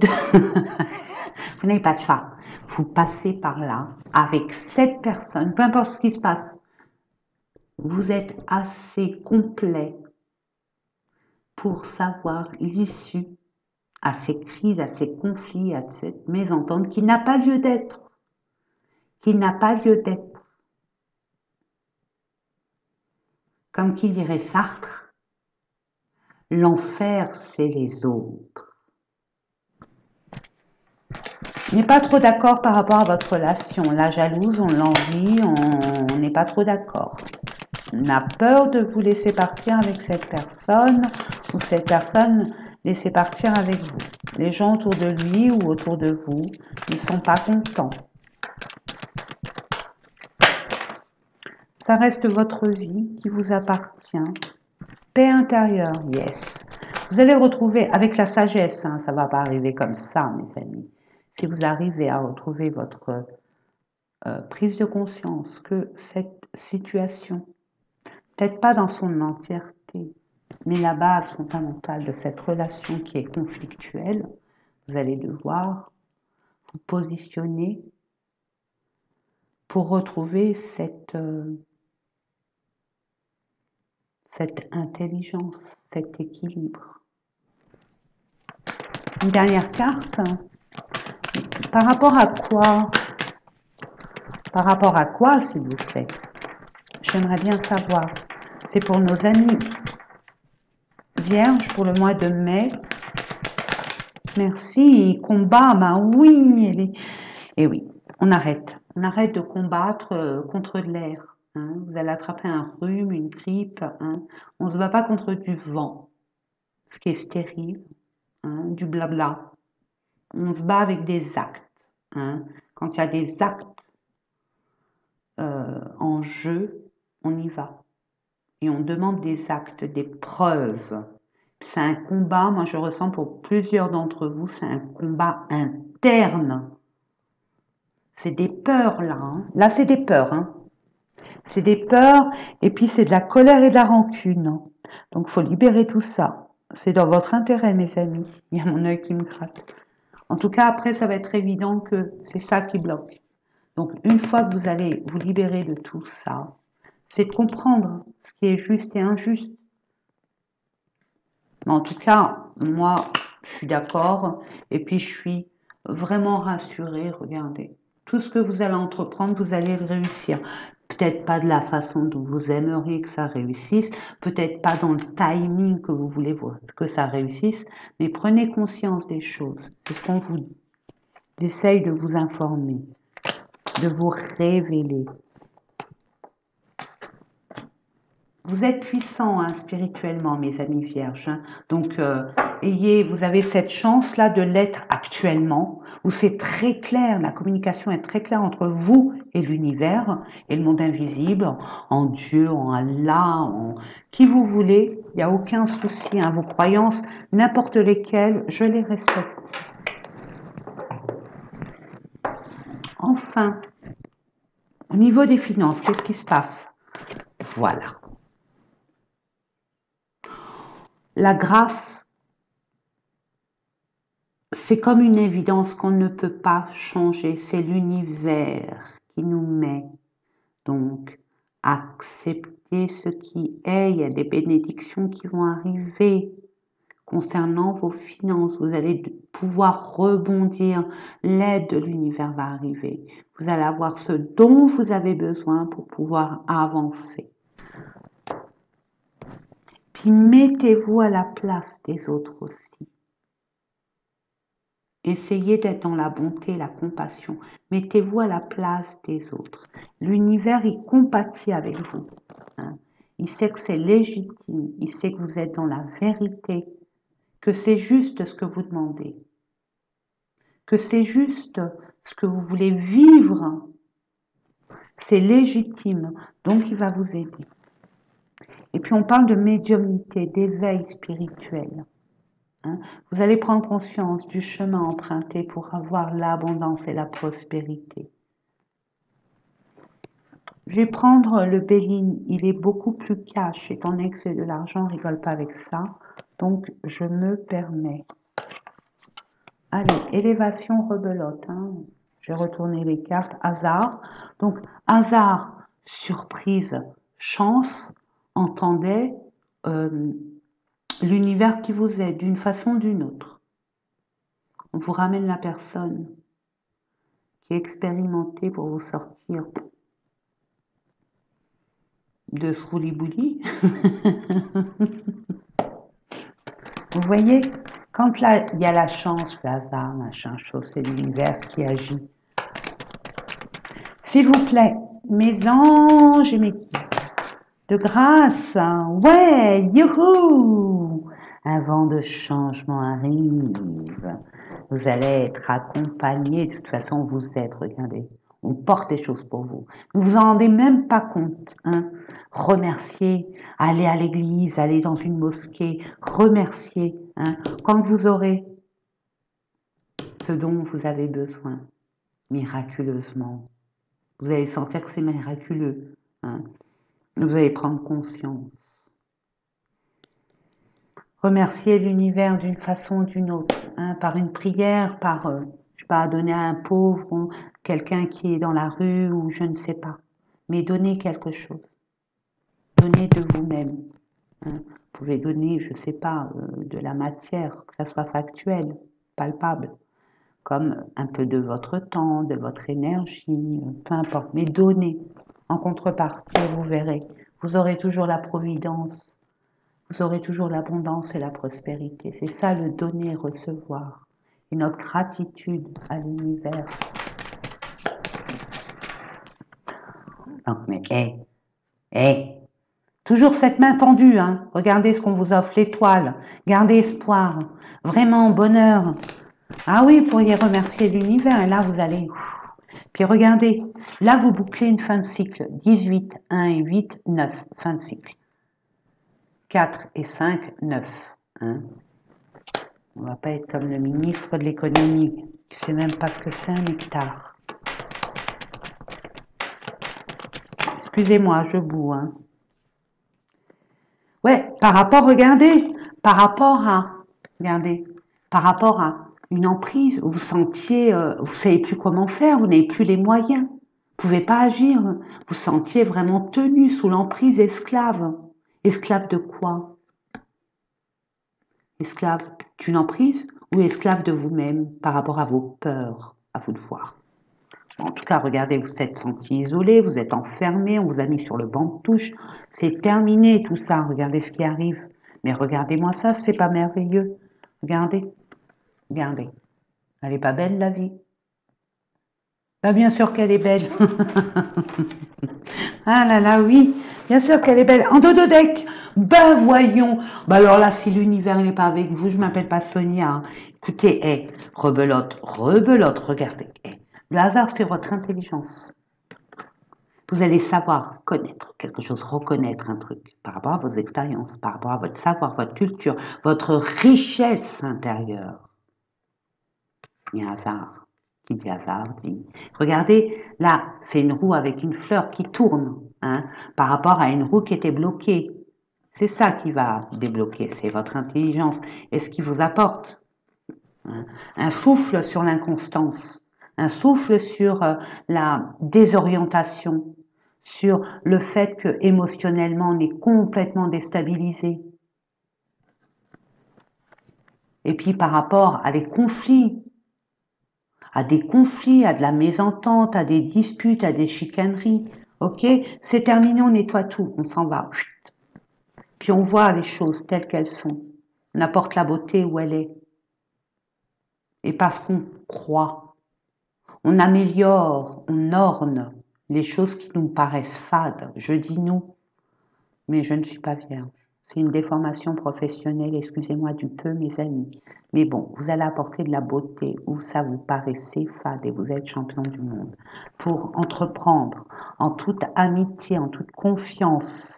vous n'avez pas de choix. Vous passez par là avec cette personne, peu importe ce qui se passe. Vous êtes assez complet pour savoir l'issue à ces crises, à ces conflits, à cette mésentente qui n'a pas lieu d'être. Qui n'a pas lieu d'être. Comme qui dirait Sartre, l'enfer, c'est les autres. On n'est pas trop d'accord par rapport à votre relation. La jalouse, on l'envie, on n'est pas trop d'accord. On a peur de vous laisser partir avec cette personne ou cette personne laisser partir avec vous. Les gens autour de lui ou autour de vous ne sont pas contents. Ça reste votre vie qui vous appartient. Paix intérieure, yes. Vous allez retrouver avec la sagesse, hein, ça ne va pas arriver comme ça, mes amis. Si vous arrivez à retrouver votre prise de conscience que cette situation, peut-être pas dans son entièreté, mais la base fondamentale de cette relation qui est conflictuelle, vous allez devoir vous positionner pour retrouver cette intelligence, cet équilibre. Une dernière carte. Par rapport à quoi? Par rapport à quoi, s'il vous plaît? J'aimerais bien savoir. C'est pour nos amis vierges pour le mois de mai. Merci. Combat, ben oui. Et oui, on arrête. On arrête de combattre contre de l'air. Hein. Vous allez attraper un rhume, une grippe. Hein. On ne se bat pas contre du vent, ce qui est stérile, hein, du blabla. On se bat avec des actes. Hein. Quand il y a des actes en jeu, on y va. Et on demande des actes, des preuves. C'est un combat, moi je ressens pour plusieurs d'entre vous, c'est un combat interne. C'est des peurs là. Hein. Là c'est des peurs. Hein. C'est des peurs et puis c'est de la colère et de la rancune. Donc il faut libérer tout ça. C'est dans votre intérêt, mes amis. Il y a mon œil qui me gratte. En tout cas, après, ça va être évident que c'est ça qui bloque. Donc, une fois que vous allez vous libérer de tout ça, c'est de comprendre ce qui est juste et injuste. Mais en tout cas, moi, je suis d'accord et puis je suis vraiment rassurée. Regardez, tout ce que vous allez entreprendre, vous allez le réussir. Peut-être pas de la façon dont vous aimeriez que ça réussisse, peut-être pas dans le timing que vous voulez que ça réussisse, mais prenez conscience des choses. C'est ce qu'on vous dit. J'essaye de vous informer, de vous révéler. Vous êtes puissants hein, spirituellement, mes amis vierges. Hein. Donc, vous avez cette chance-là de l'être actuellement, où c'est très clair, la communication est très claire entre vous et l'univers, et le monde invisible, en Dieu, en Allah, en qui vous voulez. Il n'y a aucun souci. Hein, vos croyances, n'importe lesquelles, je les respecte. Enfin, au niveau des finances, qu'est-ce qui se passe? Voilà. La grâce, c'est comme une évidence qu'on ne peut pas changer. C'est l'univers qui nous met. Donc, acceptez ce qui est. Il y a des bénédictions qui vont arriver concernant vos finances. Vous allez pouvoir rebondir. L'aide de l'univers va arriver. Vous allez avoir ce dont vous avez besoin pour pouvoir avancer. Puis mettez-vous à la place des autres aussi. Essayez d'être dans la bonté, la compassion. Mettez-vous à la place des autres. L'univers, il compatit avec vous. Hein. Il sait que c'est légitime. Il sait que vous êtes dans la vérité. Que c'est juste ce que vous demandez. Que c'est juste ce que vous voulez vivre. C'est légitime. Donc, il va vous aider. Et puis, on parle de médiumnité, d'éveil spirituel. Hein. Vous allez prendre conscience du chemin emprunté pour avoir l'abondance et la prospérité. Je vais prendre le Béline, il est beaucoup plus cash, étant donné que c'est de l'argent, on rigole pas avec ça, donc je me permets. Allez, élévation rebelote, hein. Je vais retourner les cartes, hasard, donc hasard, surprise, chance, entendez l'univers qui vous aide d'une façon ou d'une autre. On vous ramène la personne qui est expérimentée pour vous sortir de ce roulis-bouli. Vous voyez, quand là, il y a la chance, le hasard, machin, chose, c'est l'univers qui agit. S'il vous plaît, mes anges et mes guides, de grâce, ouais, youhou, un vent de changement arrive. Vous allez être accompagné, de toute façon vous êtes, regardez, on porte des choses pour vous. Vous vous en rendez même pas compte, hein. Remerciez, allez à l'église, allez dans une mosquée, remerciez, hein, quand vous aurez ce dont vous avez besoin, miraculeusement. Vous allez sentir que c'est miraculeux, hein. Vous allez prendre conscience. Remercier l'univers d'une façon ou d'une autre, hein, par une prière, par, je sais pas, donner à un pauvre ou quelqu'un qui est dans la rue ou je ne sais pas. Mais donner quelque chose. Donner de vous-même. Hein. Vous pouvez donner, je ne sais pas, de la matière, que ça soit factuel, palpable, comme un peu de votre temps, de votre énergie, peu importe. Mais donnez. En contrepartie, vous verrez, vous aurez toujours la providence. Vous aurez toujours l'abondance et la prospérité. C'est ça le donner et recevoir. Et notre gratitude à l'univers. Non, mais toujours cette main tendue, hein. Regardez ce qu'on vous offre, l'étoile. Gardez espoir. Vraiment, bonheur. Ah oui, vous pourriez remercier l'univers. Et là, vous allez... Puis regardez, là, vous bouclez une fin de cycle. 18, 1 et 8, 9. Fin de cycle. 4 et 5, 9. Hein. On ne va pas être comme le ministre de l'économie, qui ne sait même pas ce que c'est un hectare. Excusez-moi, je boue. Hein. Ouais, par rapport, regardez, par rapport à une emprise où vous sentiez, vous ne savez plus comment faire, vous n'avez plus les moyens, vous ne pouvez pas agir, vous sentiez vraiment tenu sous l'emprise esclave. Esclave de quoi? Esclave d'une emprise ou esclave de vous-même par rapport à vos peurs, à vous de voir. En tout cas, regardez, vous êtes senti isolé, vous êtes enfermé, on vous a mis sur le banc de touche. C'est terminé tout ça, regardez ce qui arrive. Mais regardez-moi ça, c'est pas merveilleux. Regardez, regardez. Elle est pas belle la vie? Bah, bien sûr qu'elle est belle. Ah là là, oui, bien sûr qu'elle est belle. En dododec, ben voyons. Bah alors là, si l'univers n'est pas avec vous, je m'appelle pas Sonia. Hein. Écoutez, rebelote, rebelote, regardez. Le hasard, c'est votre intelligence. Vous allez savoir connaître quelque chose, reconnaître un truc par rapport à vos expériences, par rapport à votre savoir, votre culture, votre richesse intérieure. Il y a un hasard. Qui dit hasard dit. Regardez, là, c'est une roue avec une fleur qui tourne, hein, par rapport à une roue qui était bloquée. C'est ça qui va débloquer, c'est votre intelligence et ce qui vous apporte. Hein, un souffle sur l'inconstance, un souffle sur la désorientation, sur le fait que émotionnellement on est complètement déstabilisé. Et puis par rapport à des conflits, à de la mésentente, à des disputes, à des chicaneries, ok, c'est terminé, on nettoie tout, on s'en va. Puis on voit les choses telles qu'elles sont, on apporte la beauté où elle est. Et parce qu'on croit, on améliore, on orne les choses qui nous paraissent fades. Je dis nous, mais je ne suis pas vierge. C'est une déformation professionnelle, excusez-moi du peu, mes amis. Mais bon, vous allez apporter de la beauté où ça vous paraissait fade et vous êtes champion du monde. Pour entreprendre en toute amitié, en toute confiance.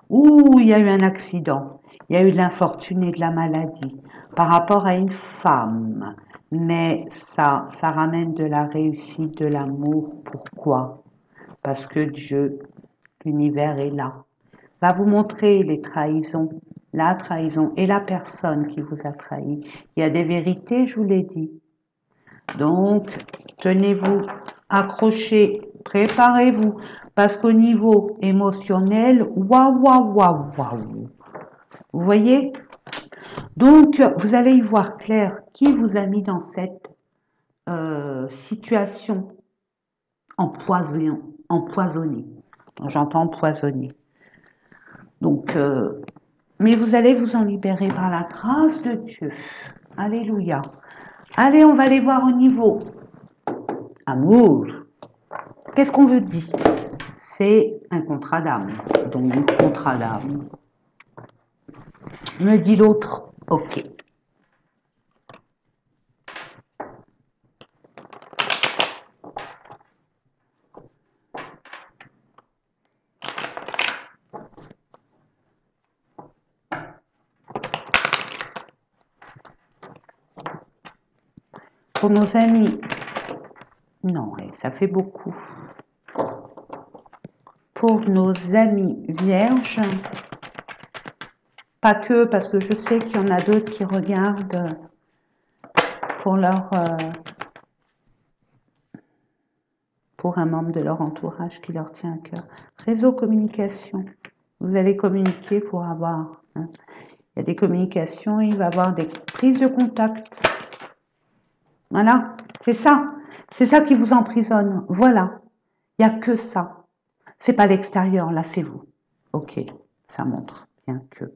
Ouh, il y a eu un accident, il y a eu de l'infortune et de la maladie par rapport à une femme. Mais ça ramène de la réussite, de l'amour. Pourquoi? parce que Dieu, l'univers est là, va vous montrer les trahisons, la trahison et la personne qui vous a trahi. Il y a des vérités, je vous l'ai dit. Donc, tenez-vous, accrochez, préparez-vous, parce qu'au niveau émotionnel, waouh, waouh, waouh, waouh. Vous voyez? Donc, vous allez y voir clair qui vous a mis dans cette situation empoisonnée. J'entends empoisonnée. Donc, mais vous allez vous en libérer par la grâce de Dieu. Alléluia. Allez, on va aller voir au niveau amour. Qu'est-ce qu'on veut dire? C'est un contrat d'âme. Donc, contrat d'âme. Me dit l'autre, ok. Pour nos amis, non, ça fait beaucoup. Pour nos amis vierges, pas que, parce que je sais qu'il y en a d'autres qui regardent pour pour un membre de leur entourage qui leur tient à cœur. Réseau communication. Vous allez communiquer pour avoir. Il y a des communications, il va y avoir des prises de contact. Voilà, c'est ça. C'est ça qui vous emprisonne. Voilà. Il n'y a que ça. C'est pas l'extérieur, là, c'est vous. Ok, ça montre bien que.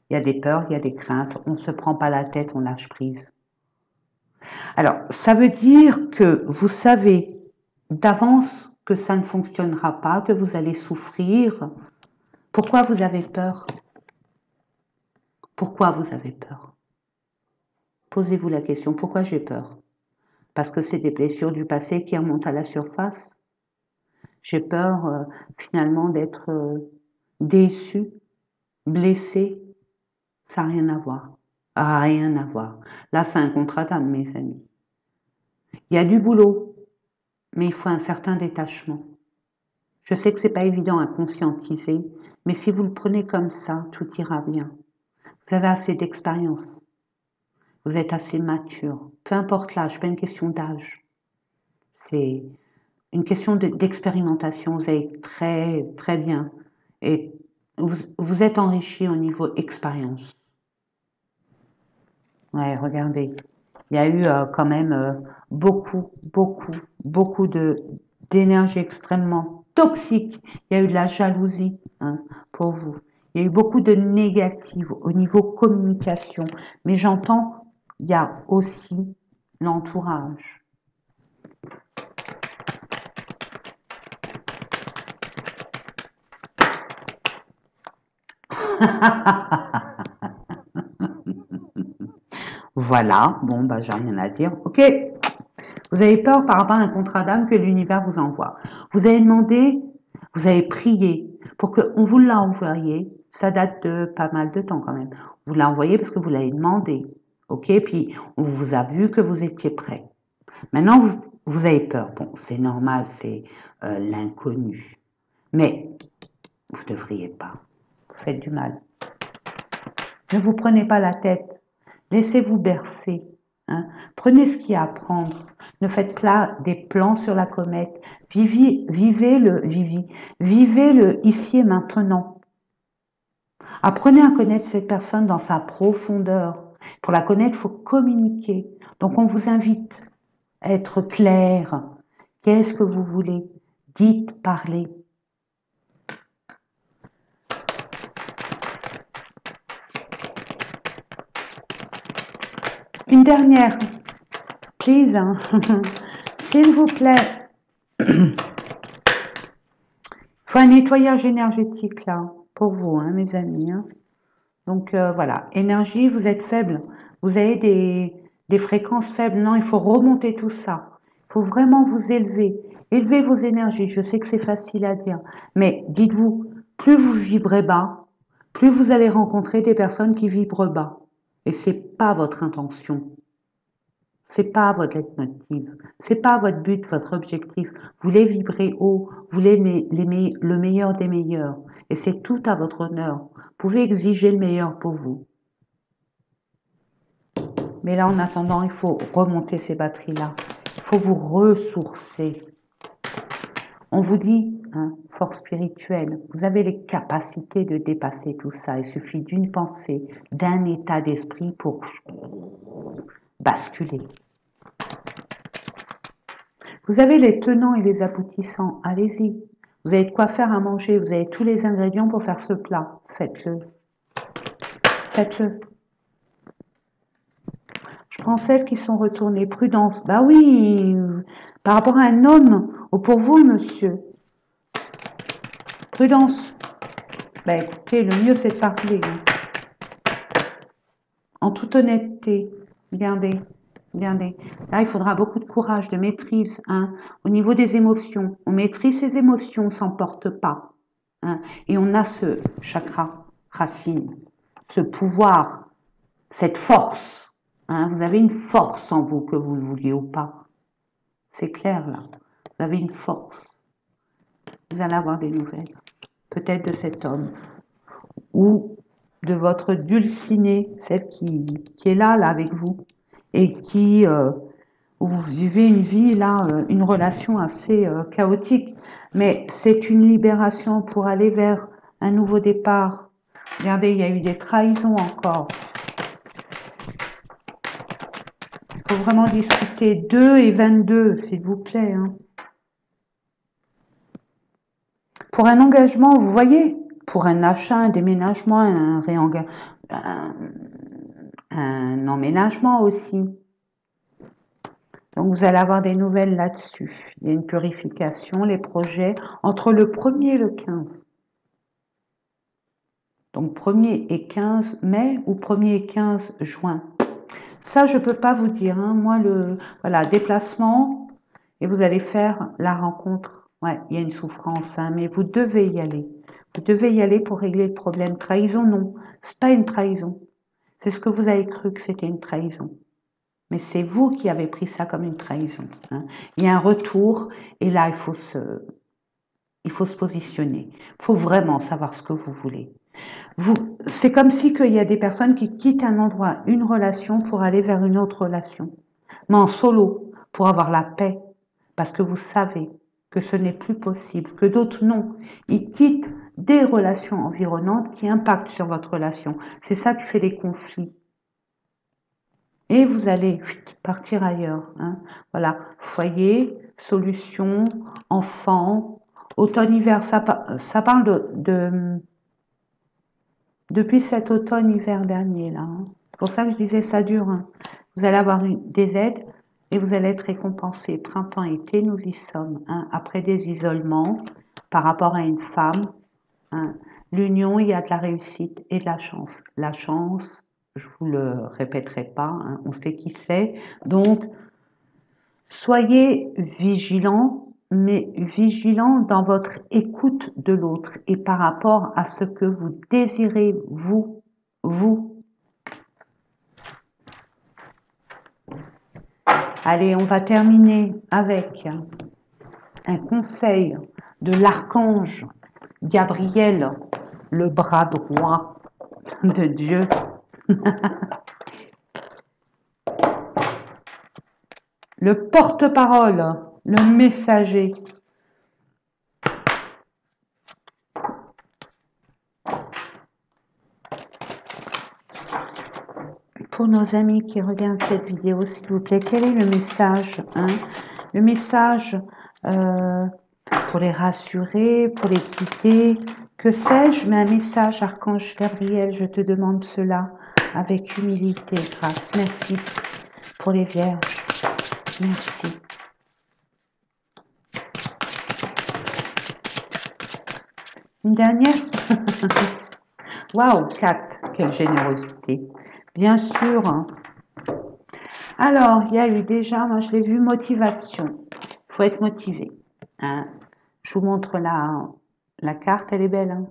Il y a des peurs, il y a des craintes, on ne se prend pas la tête, on lâche prise. Alors, ça veut dire que vous savez d'avance que ça ne fonctionnera pas, que vous allez souffrir. Pourquoi vous avez peur? Pourquoi vous avez peur? Posez-vous la question, pourquoi j'ai peur? Parce que c'est des blessures du passé qui remontent à la surface. J'ai peur finalement d'être déçu, blessé. Ça n'a rien à voir. Rien à voir. Là, c'est un contrat d'âme, mes amis. Il y a du boulot, mais il faut un certain détachement. Je sais que c'est pas évident à conscientiser, mais si vous le prenez comme ça, tout ira bien. Vous avez assez d'expérience. Vous êtes assez mature. Peu importe l'âge, pas une question d'âge. C'est une question d'expérimentation. Vous allez très, très bien. Et vous êtes enrichi au niveau expérience. Ouais, regardez. Il y a eu quand même beaucoup d'énergie extrêmement toxique. Il y a eu de la jalousie pour vous. Il y a eu beaucoup de négatif au niveau communication. Mais j'entends, il y a aussi l'entourage. Voilà, bon, bah, j'ai rien à dire. Ok, vous avez peur par rapport à un contrat d'âme que l'univers vous envoie. Vous avez demandé, vous avez prié pour qu'on vous l'a envoyé. Ça date de pas mal de temps quand même. Vous l'avez envoyé parce que vous l'avez demandé. Ok, puis on vous a vu que vous étiez prêt. Maintenant, vous avez peur. Bon, c'est normal, c'est l'inconnu. Mais vous ne devriez pas. Vous faites du mal. Ne vous prenez pas la tête. Laissez-vous bercer. Prenez ce qu'il y a à prendre. Ne faites pas des plans sur la comète. Vivez-le ici et maintenant. Apprenez à connaître cette personne dans sa profondeur. Pour la connaître, il faut communiquer. Donc on vous invite à être clair. Qu'est-ce que vous voulez? Dites, parlez. Une dernière, please, s'il vous plaît. Il faut un nettoyage énergétique là, pour vous, mes amis. Donc voilà, énergie, vous êtes faible, vous avez des fréquences faibles. Non, il faut remonter tout ça. Il faut vraiment vous élever. Élevez vos énergies. Je sais que c'est facile à dire, mais dites-vous, plus vous vibrez bas, plus vous allez rencontrer des personnes qui vibrent bas. Et c'est pas votre intention. C'est pas votre leitmotiv, c'est pas votre but, votre objectif. Vous voulez vibrer haut, vous voulez le meilleur des meilleurs, et c'est tout à votre honneur. Vous pouvez exiger le meilleur pour vous. Mais là, en attendant, il faut remonter ces batteries-là. Il faut vous ressourcer. On vous dit, hein, force spirituelle, vous avez les capacités de dépasser tout ça. Il suffit d'une pensée, d'un état d'esprit pour basculer. Vous avez les tenants et les aboutissants, allez-y. Vous avez de quoi faire à manger, vous avez tous les ingrédients pour faire ce plat. Faites-le. Faites-le. Je prends celles qui sont retournées. Prudence. Bah oui, par rapport à un homme, ou pour vous, monsieur. Prudence. Bah écoutez, le mieux c'est de parler. Hein. En toute honnêteté. Regardez. Regardez. Là, il faudra beaucoup de courage, de maîtrise. Hein. Au niveau des émotions. On maîtrise ses émotions, on ne s'emporte pas. Hein. Et on a ce chakra racine, ce pouvoir, cette force. Hein, vous avez une force en vous, que vous le vouliez ou pas. C'est clair, là. Vous avez une force. Vous allez avoir des nouvelles. Peut-être de cet homme. Ou de votre dulcinée, celle qui est là avec vous. Et qui, où vous vivez une vie, là, une relation assez chaotique. Mais c'est une libération pour aller vers un nouveau départ. Regardez, il y a eu des trahisons encore. Il faut vraiment discuter 2 et 22, s'il vous plaît. Hein. Pour un engagement, vous voyez, pour un achat, un déménagement, un emménagement aussi. Donc vous allez avoir des nouvelles là-dessus. Il y a une purification, les projets, entre le 1er et le 15. Donc 1er et 15 mai ou 1er et 15 juin. Ça, je ne peux pas vous dire. Hein. Moi, voilà, déplacement, et vous allez faire la rencontre. Ouais, il y a une souffrance, hein, mais vous devez y aller. Vous devez y aller pour régler le problème. Trahison, non. C'est pas une trahison. C'est ce que vous avez cru que c'était une trahison. Mais c'est vous qui avez pris ça comme une trahison. Hein. Il y a un retour, et là, il faut se positionner. Il faut vraiment savoir ce que vous voulez. C'est comme si qu'il y a des personnes qui quittent un endroit, une relation pour aller vers une autre relation. Mais en solo, pour avoir la paix, parce que vous savez que ce n'est plus possible, que d'autres non. Ils quittent des relations environnantes qui impactent sur votre relation. C'est ça qui fait les conflits. Et vous allez partir ailleurs. Hein. Voilà, foyer, solution, enfant, automne-hiver, ça parle depuis cet automne-hiver dernier, là. Hein. C'est pour ça que je disais ça dure. Hein. Vous allez avoir des aides et vous allez être récompensé. Printemps-été, nous y sommes. Hein. Après des isolements par rapport à une femme, hein. L'union, il y a de la réussite et de la chance. La chance, je vous le répéterai pas, hein, on sait qui c'est. Donc, soyez vigilants, mais vigilants dans votre écoute de l'autre et par rapport à ce que vous désirez, vous. Allez, on va terminer avec un conseil de l'archange Gabriel, le bras droit de Dieu. Le porte-parole, le messager. Pour nos amis qui regardent cette vidéo, s'il vous plaît, quel est le message, hein? Le message pour les rassurer, pour les guider, que sais-je, mais un message, Archange Gabriel, je te demande cela avec humilité et grâce. Merci pour les vierges. Merci. Une dernière. Waouh, 4, quelle générosité. Bien sûr. Hein. Alors, il y a eu déjà, moi je l'ai vu, motivation. Il faut être motivé. Hein. Je vous montre la carte, elle est belle. Hein.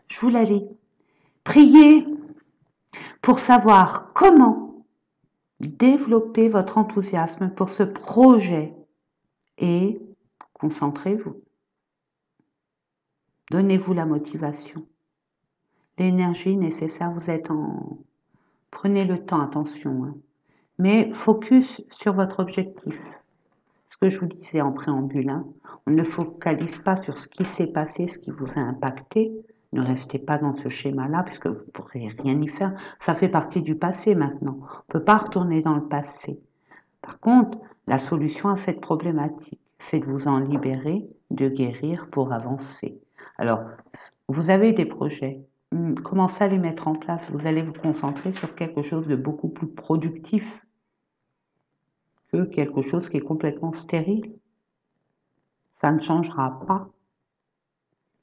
Je vous la lis. Priez pour savoir comment Développez votre enthousiasme pour ce projet et concentrez-vous. Donnez-vous la motivation, l'énergie nécessaire. Vous êtes en... Prenez le temps, attention, hein. Mais focus sur votre objectif. Ce que je vous disais en préambule, hein, on ne focalise pas sur ce qui s'est passé, ce qui vous a impacté. Ne restez pas dans ce schéma-là, puisque vous ne pourrez rien y faire. Ça fait partie du passé maintenant. On ne peut pas retourner dans le passé. Par contre, la solution à cette problématique, c'est de vous en libérer, de guérir pour avancer. Alors, vous avez des projets, commencez à les mettre en place. Vous allez vous concentrer sur quelque chose de beaucoup plus productif que quelque chose qui est complètement stérile. Ça ne changera pas.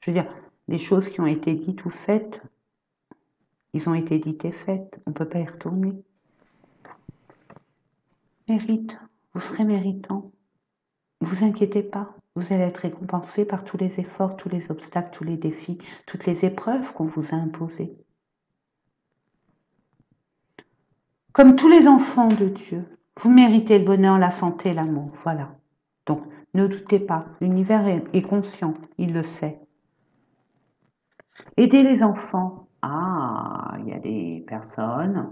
Je veux dire, les choses qui ont été dites ou faites, ils ont été dites et faites. On ne peut pas y retourner. Mérite, vous serez méritant. Ne vous inquiétez pas, vous allez être récompensé par tous les efforts, tous les obstacles, tous les défis, toutes les épreuves qu'on vous a imposées. Comme tous les enfants de Dieu, vous méritez le bonheur, la santé, l'amour. Voilà. Donc, ne doutez pas, l'univers est conscient, il le sait. Aidez les enfants. Ah, il y a des personnes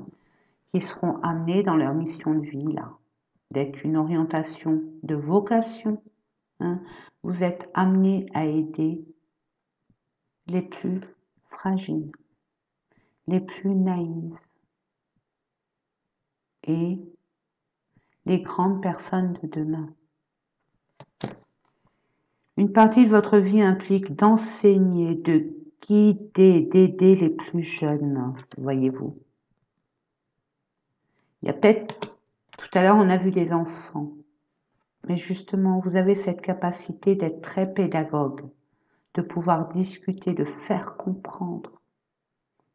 qui seront amenées dans leur mission de vie, là, d'être une orientation de vocation. Hein. Vous êtes amenés à aider les plus fragiles, les plus naïves et les grandes personnes de demain. Une partie de votre vie implique d'enseigner, de guider, d'aider les plus jeunes, voyez-vous. Il y a peut-être, tout à l'heure on a vu les enfants, mais justement vous avez cette capacité d'être très pédagogue, de pouvoir discuter, de faire comprendre,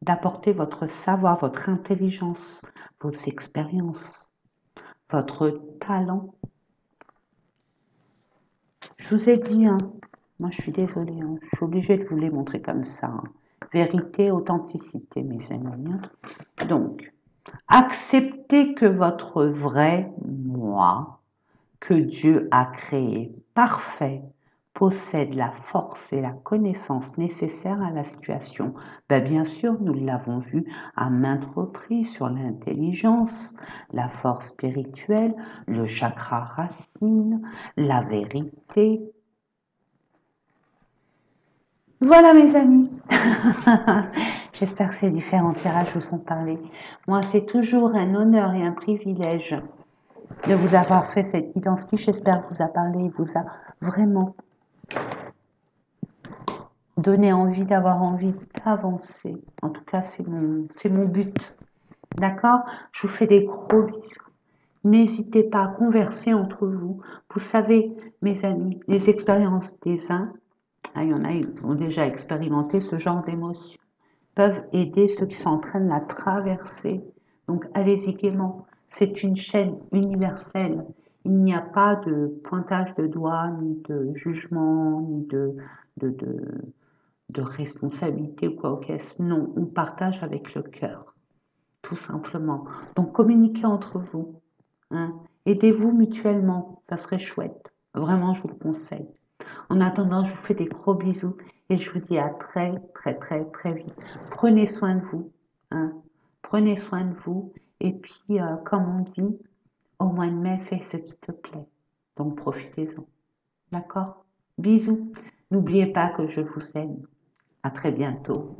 d'apporter votre savoir, votre intelligence, vos expériences, votre talent. Je vous ai dit, hein, moi je suis désolée, hein, je suis obligée de vous les montrer comme ça. Hein. Vérité, authenticité, mes amis. Hein. Donc, acceptez que votre vrai moi, que Dieu a créé parfait, possède la force et la connaissance nécessaires à la situation. Ben, bien sûr, nous l'avons vu à maintes reprises sur l'intelligence, la force spirituelle, le chakra racine, la vérité. Voilà mes amis. J'espère que ces différents tirages vous ont parlé. Moi, c'est toujours un honneur et un privilège de vous avoir fait cette guidance qui, j'espère, vous a parlé, vous a vraiment donné envie d'avoir envie d'avancer. En tout cas, c'est mon but. D'accord? Je vous fais des gros bisous. N'hésitez pas à converser entre vous. Vous savez, mes amis, les expériences des uns, il y en a, ils ont déjà expérimenté ce genre d'émotions, peuvent aider ceux qui sont en train de la traverser. Donc, allez-y gaiement. C'est une chaîne universelle. Il n'y a pas de pointage de doigt, ni de jugement, ni de responsabilité ou quoi au caisse. Non, on partage avec le cœur, tout simplement. Donc, communiquez entre vous. Hein. Aidez-vous mutuellement, ça serait chouette. Vraiment, je vous le conseille. En attendant, je vous fais des gros bisous et je vous dis à très, très, très, très vite. Prenez soin de vous. Hein. Prenez soin de vous. Et puis, comme on dit, au mois de mai, fais ce qui te plaît. Donc, profitez-en. D'accord? Bisous. N'oubliez pas que je vous aime. À très bientôt.